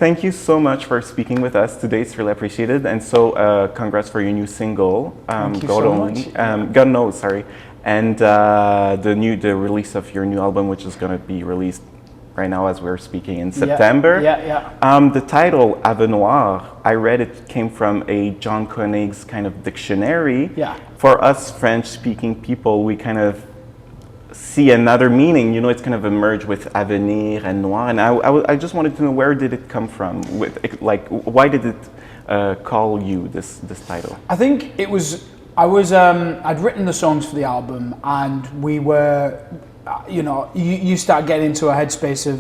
thank you so much for speaking with us today. It's really appreciated. And so, congrats for your new single, Thank you God so Only. much. God Knows, sorry. And the release of your new album, which is going to be released right now as we're speaking in September. The title, Ave Noir, I read it came from a John Koenig's kind of dictionary. Yeah. For us French-speaking people, we kind of see another meaning. You know, it's kind of a merge with avenir and noir. And I just wanted to know, where did it come from? Like, why did it call you this title? I think it was, I'd written the songs for the album, and we were, you start getting into a headspace of,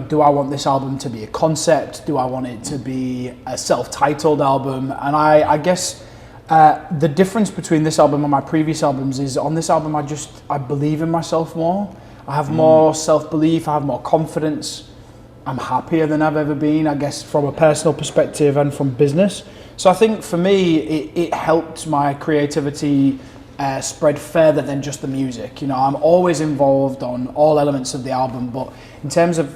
do I want this album to be a concept? Do I want it to be a self-titled album? And I guess the difference between this album and my previous albums is, on this album I believe in myself more. I have more self-belief, I have more confidence. I'm happier than I've ever been, I guess, from a personal perspective and from business. So I think for me, it helped my creativity spread further than just the music. I'm always involved on all elements of the album, but in terms of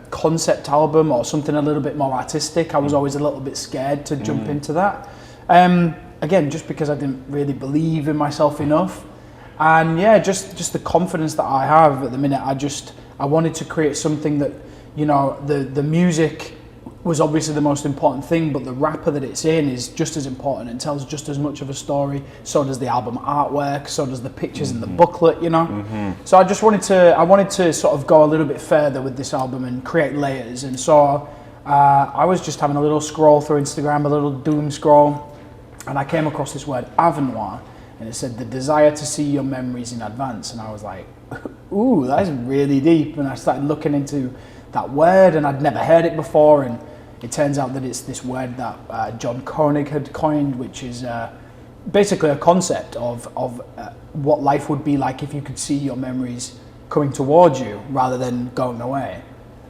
concept album or something a little bit more artistic, I was always a little bit scared to jump into that. Again, just because I didn't really believe in myself enough. And yeah, just the confidence that I have at the minute, I wanted to create something that, the music was obviously the most important thing, but the rapper that it's in is just as important and tells just as much of a story. So does the album artwork, so does the pictures in the booklet, So I wanted to sort of go a little bit further with this album and create layers. And so I was just having a little scroll through Instagram, a little doom scroll, and I came across this word, Ave Noir, and it said, the desire to see your memories in advance. And I was like, ooh, that's really deep. And I started looking into that word, and I'd never heard it before. And it turns out that it's this word that John Koenig had coined, which is basically a concept of what life would be like if you could see your memories coming towards you rather than going away.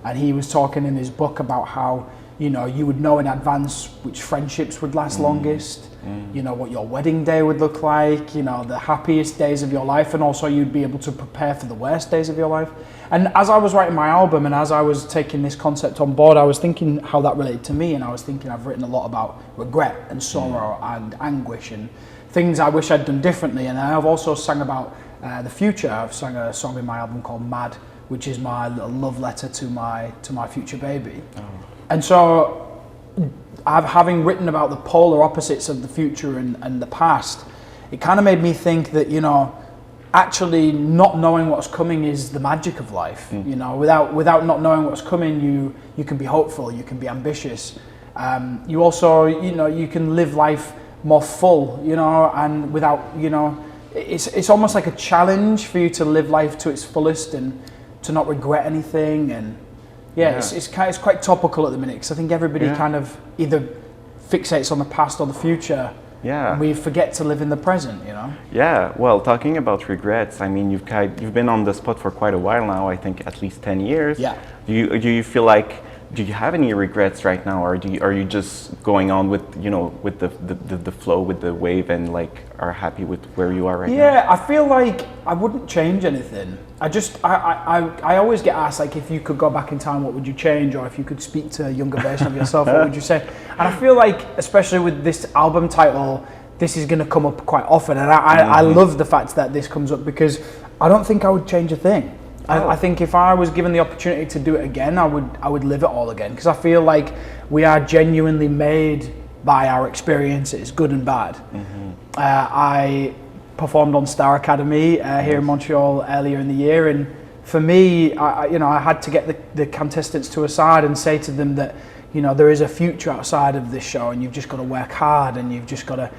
And he was talking in his book about how, you would know in advance which friendships would last longest, what your wedding day would look like, the happiest days of your life, and also you'd be able to prepare for the worst days of your life. And as I was writing my album and as I was taking this concept on board, I was thinking how that related to me, and I was thinking I've written a lot about regret and sorrow and anguish and things I wish I'd done differently. And I've also sung about the future. I've sung a song in my album called Mad, which is my little love letter to my future baby. And so, having written about the polar opposites of the future and the past, it kind of made me think that, actually not knowing what's coming is the magic of life. Without not knowing what's coming, you can be hopeful, you can be ambitious. You also, you can live life more full, and without, it's almost like a challenge for you to live life to its fullest and to not regret anything. And it's quite topical at the minute, because I think everybody kind of either fixates on the past or the future. And we forget to live in the present, Yeah, well, talking about regrets, I mean, you've been on the spot for quite a while now, I think at least 10 years. Yeah. Do you feel like, do you have any regrets right now, or are you just going on with, with the flow, with the wave, and like are happy with where you are right now? Yeah, I feel like I wouldn't change anything. I always get asked, like, if you could go back in time, what would you change? Or if you could speak to a younger version of yourself, what would you say? And I feel like, especially with this album title, this is going to come up quite often. And I love the fact that this comes up, because I don't think I would change a thing. I think if I was given the opportunity to do it again, I would live it all again, because I feel like we are genuinely made by our experiences, good and bad. I performed on Star Academy here in Montreal earlier in the year, and for me, I had to get the contestants to a side and say to them that, there is a future outside of this show, and you've just got to work hard, and you've just got to,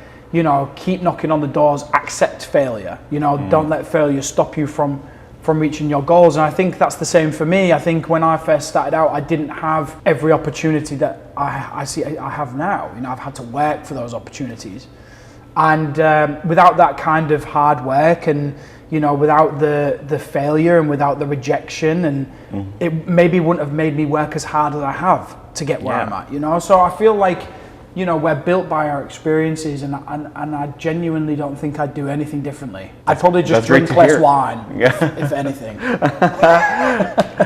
keep knocking on the doors, accept failure. Don't let failure stop you from reaching your goals. And I think that's the same for me. I think when I first started out, I didn't have every opportunity that I have now. I've had to work for those opportunities. And without that kind of hard work, and without the failure and without the rejection, and it maybe wouldn't have made me work as hard as I have to get where I'm at. So I feel like you know, we're built by our experiences, and I genuinely don't think I'd do anything differently. I'd probably just drink less wine, if anything.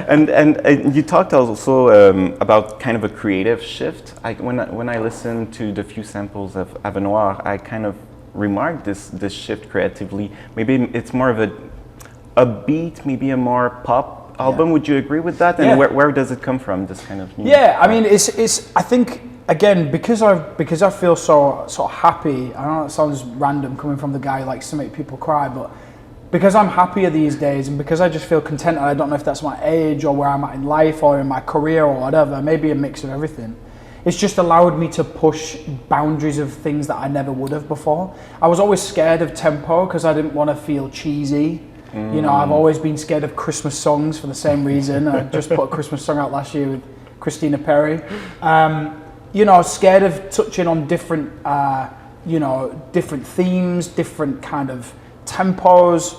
And you talked also about kind of a creative shift. When I listened to the few samples of Ave Noire, I kind of remarked this shift creatively. Maybe it's more of a beat, maybe a more pop album. Would you agree with that? And where does it come from? This kind of new I mean, it's I think. Again, because I feel so sort of happy. I know it sounds random coming from the guy who likes to make people cry, but because I'm happier these days, and because I just feel content, and I don't know if that's my age or where I'm at in life or in my career or whatever, maybe a mix of everything. It's just allowed me to push boundaries of things that I never would have before. I was always scared of tempo because I didn't want to feel cheesy. You know, I've always been scared of Christmas songs for the same reason. I just put a Christmas song out last year with Christina Perri. You know, scared of touching on different, you know, different themes, different kind of tempos,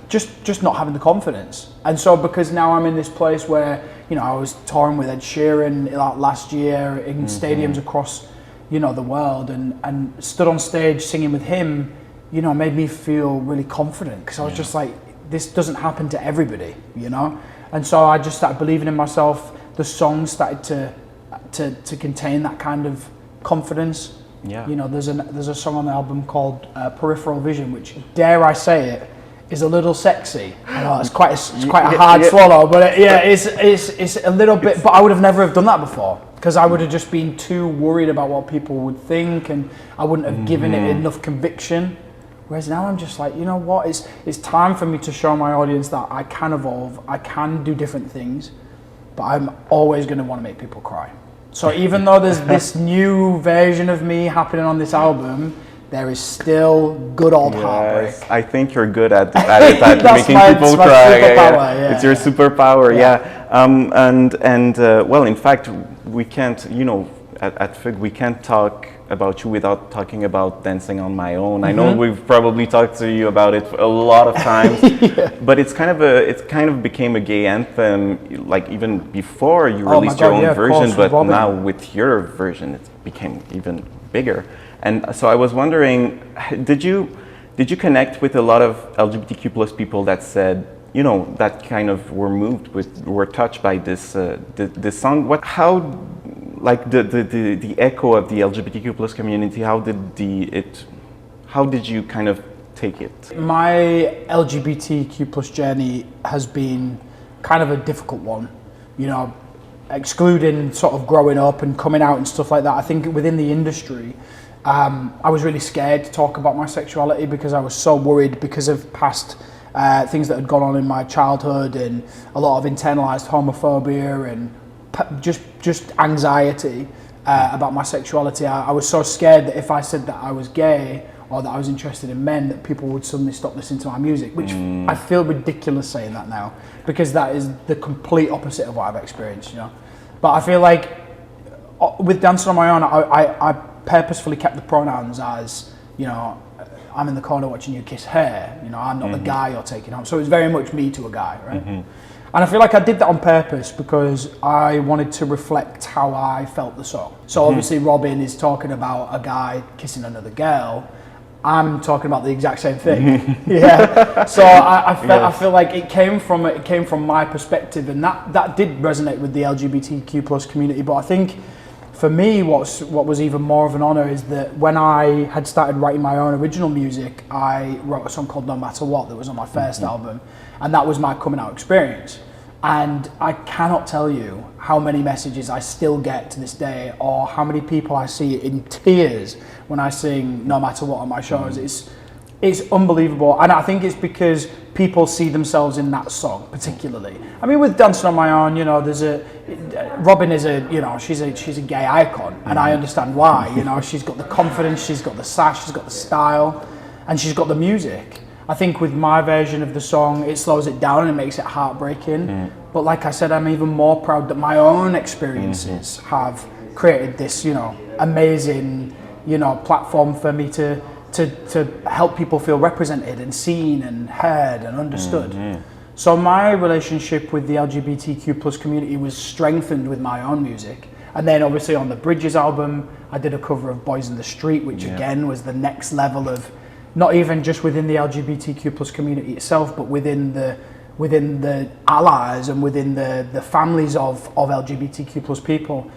just not having the confidence. And so because now I'm in this place where, you know, I was touring with Ed Sheeran last year in stadiums across, you know, the world, and stood on stage singing with him, you know, made me feel really confident, because I was just like, this doesn't happen to everybody, you know? And so I just started believing in myself. The songs started to contain that kind of confidence. You know, there's a song on the album called Peripheral Vision, which, dare I say it, is a little sexy. I know it's quite a hard swallow, but it's a little bit. But I would have never have done that before, because I would have just been too worried about what people would think, and I wouldn't have given it enough conviction. Whereas now I'm just like, you know what? It's time for me to show my audience that I can evolve, I can do different things, but I'm always going to want to make people cry. So even though there's this new version of me happening on this album, there is still good old heartbreak. I think you're good at making people cry. It's your superpower. Well, in fact, we can't, you know, at FIG, we can't talk about you without talking about Dancing on My Own. I know we've probably talked to you about it a lot of times, but it kind of became a gay anthem, like even before you released your own version, but now with your version, it became even bigger. And so I was wondering, did you connect with a lot of LGBTQ plus people that said, you know, that kind of were touched by this this song? Like the echo of the LGBTQ plus community, how did you kind of take it? My LGBTQ plus journey has been kind of a difficult one, you know, excluding sort of growing up and coming out and stuff like that. I think within the industry, I was really scared to talk about my sexuality because I was so worried because of past things that had gone on in my childhood, and a lot of internalized homophobia and just anxiety about my sexuality. I was so scared that if I said that I was gay or that I was interested in men, that people would suddenly stop listening to my music, which I feel ridiculous saying that now, because that is the complete opposite of what I've experienced, you know. But I feel like with Dancing on My Own, I purposefully kept the pronouns as, you know, I'm in the corner watching you kiss her, you know, I'm not the guy you're taking home. So it was very much me to a guy, right? And I feel like I did that on purpose because I wanted to reflect how I felt the song. So obviously Robin is talking about a guy kissing another girl. I'm talking about the exact same thing. So I feel like it came from my perspective, and that did resonate with the LGBTQ plus community. But I think for me, what was even more of an honor is that when I had started writing my own original music, I wrote a song called No Matter What that was on my first album, and that was my coming out experience. And I cannot tell you how many messages I still get to this day, or how many people I see in tears when I sing No Matter What on my shows. It's unbelievable, and I think it's because people see themselves in that song particularly. I mean, with Dancing on My Own, you know, Robin is she's a gay icon, and I understand why. You know, she's got the confidence, she's got the sass, she's got the style, and she's got the music. I think with my version of the song, it slows it down and it makes it heartbreaking. But like I said, I'm even more proud that my own experiences have created this, you know, amazing, you know, platform for me to help people feel represented and seen and heard and understood. So my relationship with the LGBTQ plus community was strengthened with my own music. And then obviously on the Bridges album, I did a cover of Boys in the Street, which again was the next level of, not even just within the LGBTQ plus community itself, but within the allies and within the families of LGBTQ plus people,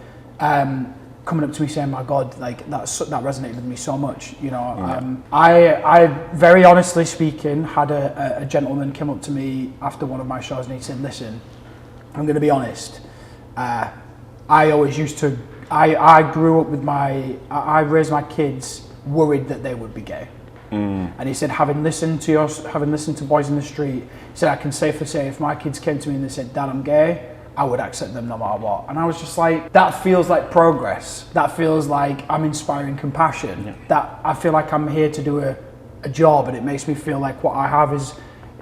coming up to me saying, "My God, like that resonated with me so much." You know, I very honestly speaking had a gentleman come up to me after one of my shows and he said, "Listen, I'm going to be honest. I always used to. I grew up with I raised my kids worried that they would be gay." And he said, having listened to Boys in the Street, he said, "I can safely say if my kids came to me and they said, 'Dad, I'm gay,' I would accept them no matter what." And I was just like, that feels like progress. That feels like I'm inspiring compassion. Yeah. That I feel like I'm here to do a job, and it makes me feel like what I have is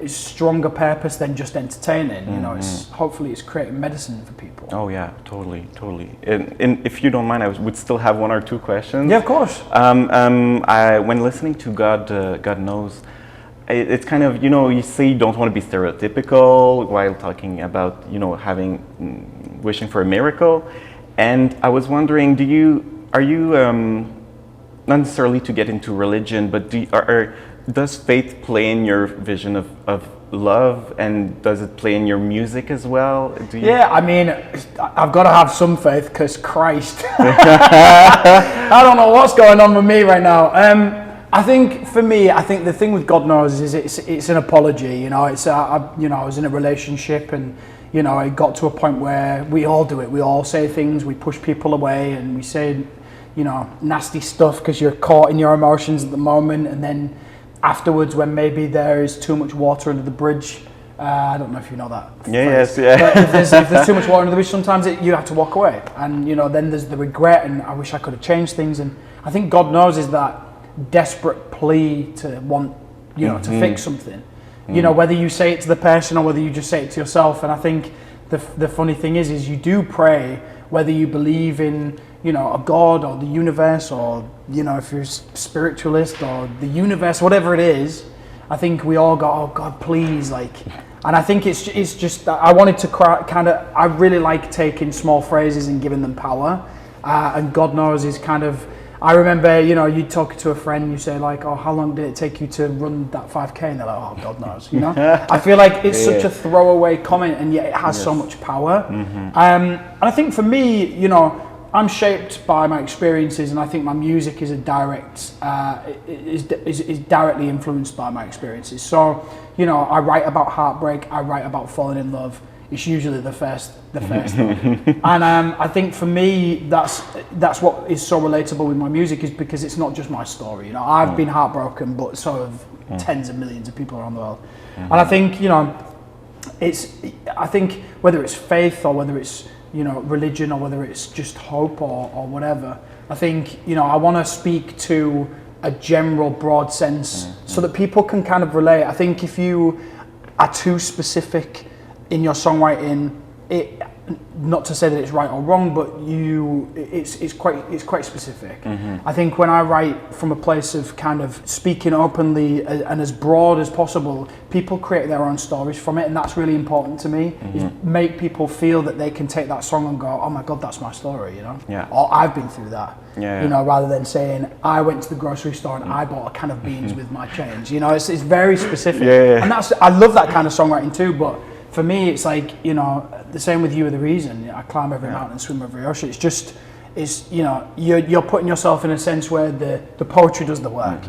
stronger purpose than just entertaining. You know, hopefully it's creating medicine for people. Oh yeah, totally. And if you don't mind, I would still have one or two questions. Yeah, of course. When listening to God Knows, it's kind of, you say you don't want to be stereotypical while talking about, wishing for a miracle. And I was wondering, are you not necessarily to get into religion, but does faith play in your vision of love, and does it play in your music as well? Yeah, I mean, I've got to have some faith because Christ. I don't know what's going on with me right now. I think for me, the thing with God Knows is it's an apology. It's I was in a relationship, and it got to a point where we all do it. We all say things, we push people away, and we say, nasty stuff because you're caught in your emotions at the moment, and then afterwards, when maybe there is too much water under the bridge, I don't know if you know that. Yes. But if there's too much water under the bridge, sometimes you have to walk away, and then there's the regret, and I wish I could have changed things. And I think God Knows is that desperate plea to want, to fix something. Whether you say it to the person or whether you just say it to yourself. And I think the funny thing is you do pray, whether you believe in, a God or the universe, or, if you're a spiritualist or the universe, whatever it is. I think we all go, "Oh God, please," and I think it's just that I wanted to I really like taking small phrases and giving them power, and God Knows is kind of, I remember, you talk to a friend, you say like, "Oh, how long did it take you to run that 5K?" And they're like, "Oh, God knows," I feel like it's such a throwaway comment, and yet it has so much power. And I think for me, I'm shaped by my experiences, and I think my music is is directly influenced by my experiences. So, I write about heartbreak, I write about falling in love. It's usually the first thing. And I think for me, that's what is so relatable with my music, is because it's not just my story. I've been heartbroken, but so have tens of millions of people around the world. And I think, I think whether it's faith or whether it's, religion, or whether it's just hope or whatever, I think, I want to speak to a general broad sense so that people can kind of relate. I think if you are too specific in your songwriting, not to say that it's right or wrong, but it's quite specific. I think when I write from a place of kind of speaking openly and as broad as possible, people create their own stories from it, and that's really important to me. Is make people feel that they can take that song and go, "Oh my God, that's my story," or "I've been through that," rather than saying, "I went to the grocery store and I bought a can of beans with my change." It's very specific, and I love that kind of songwriting too. But for me, it's like, the same with You Are the Reason. I climb every mountain and swim every ocean. You're putting yourself in a sense where the poetry does the work,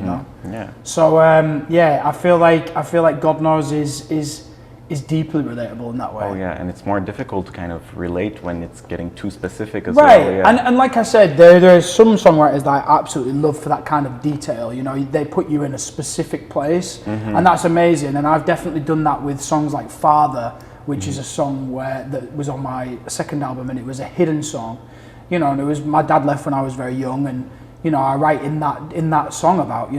So I feel like God Knows is deeply relatable in that way. Oh yeah, and it's more difficult to kind of relate when it's getting too specific as well. Right, and like I said, there's some songwriters that I absolutely love for that kind of detail. They put you in a specific place, and that's amazing. And I've definitely done that with songs like Father, which is a song that was on my second album, and it was a hidden song. And it was, my dad left when I was very young, and I write in that song about,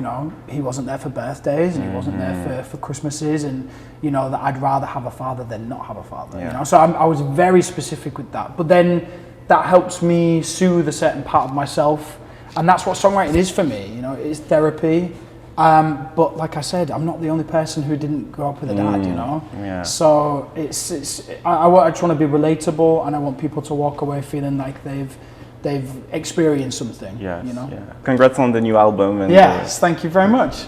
he wasn't there for birthdays, and he wasn't there for Christmases, and that I'd rather have a father than not have a father. So I was very specific with that. But then that helps me soothe a certain part of myself, and that's what songwriting is for me. It's therapy. But like I said, I'm not the only person who didn't grow up with a dad, So I just want to be relatable, and I want people to walk away feeling like they've they've experienced something. Yes, You know. yeah. Congrats on the new album. And yes, thank you very much.